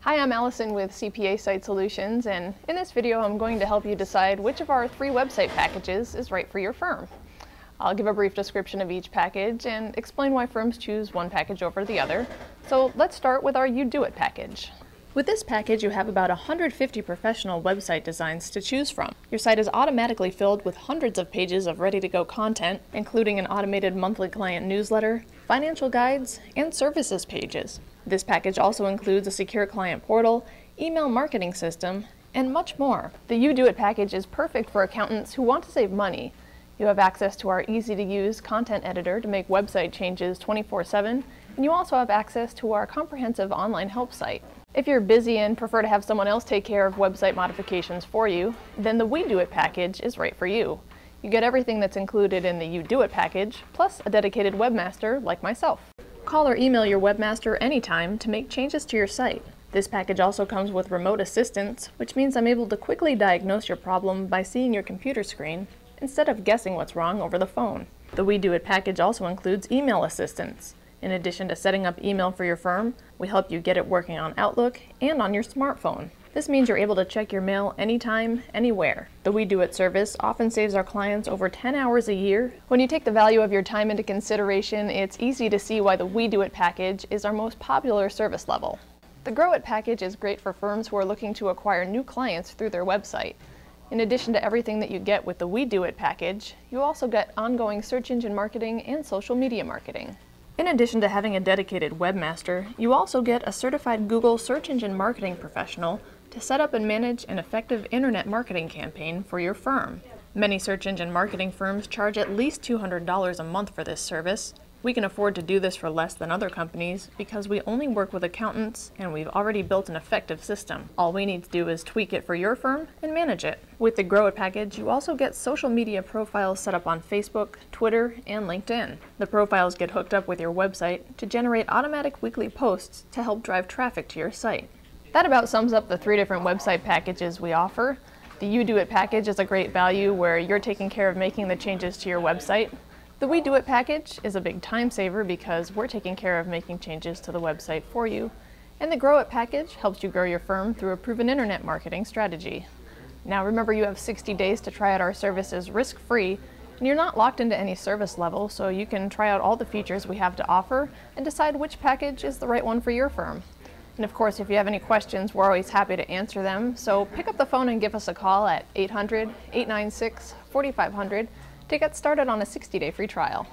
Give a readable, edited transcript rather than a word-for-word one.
Hi, I'm Allison with CPA Site Solutions, and in this video I'm going to help you decide which of our 3 website packages is right for your firm. I'll give a brief description of each package and explain why firms choose one package over the other. So let's start with our UDoIT package. With this package, you have about 150 professional website designs to choose from. Your site is automatically filled with hundreds of pages of ready-to-go content, including an automated monthly client newsletter, financial guides, and services pages. This package also includes a secure client portal, email marketing system, and much more. The UDoIT package is perfect for accountants who want to save money. You have access to our easy-to-use content editor to make website changes 24/7, and you also have access to our comprehensive online help site. If you're busy and prefer to have someone else take care of website modifications for you, then the WeDoIT package is right for you. You get everything that's included in the UDoIT package, plus a dedicated webmaster like myself. Call or email your webmaster anytime to make changes to your site. This package also comes with remote assistance, which means I'm able to quickly diagnose your problem by seeing your computer screen instead of guessing what's wrong over the phone. The WeDoIT package also includes email assistance. In addition to setting up email for your firm, we help you get it working on Outlook and on your smartphone. This means you're able to check your mail anytime, anywhere. The WeDoIT service often saves our clients over 10 hours a year. When you take the value of your time into consideration, it's easy to see why the WeDoIT package is our most popular service level. The GrowIt package is great for firms who are looking to acquire new clients through their website. In addition to everything that you get with the WeDoIT package, you also get ongoing search engine marketing and social media marketing. In addition to having a dedicated webmaster, you also get a certified Google search engine marketing professional to set up and manage an effective internet marketing campaign for your firm. Many search engine marketing firms charge at least $200 a month for this service. We can afford to do this for less than other companies because we only work with accountants and we've already built an effective system. All we need to do is tweak it for your firm and manage it. With the GrowIt package, you also get social media profiles set up on Facebook, Twitter, and LinkedIn. The profiles get hooked up with your website to generate automatic weekly posts to help drive traffic to your site. That about sums up the 3 different website packages we offer. The UDoIT package is a great value where you're taking care of making the changes to your website. The WeDoIT package is a big time saver because we're taking care of making changes to the website for you. And the GrowIt package helps you grow your firm through a proven internet marketing strategy. Now remember, you have 60 days to try out our services risk-free, and you're not locked into any service level, so you can try out all the features we have to offer and decide which package is the right one for your firm. And of course, if you have any questions, we're always happy to answer them, so pick up the phone and give us a call at 800-896-4500 to get started on a 60-day free trial.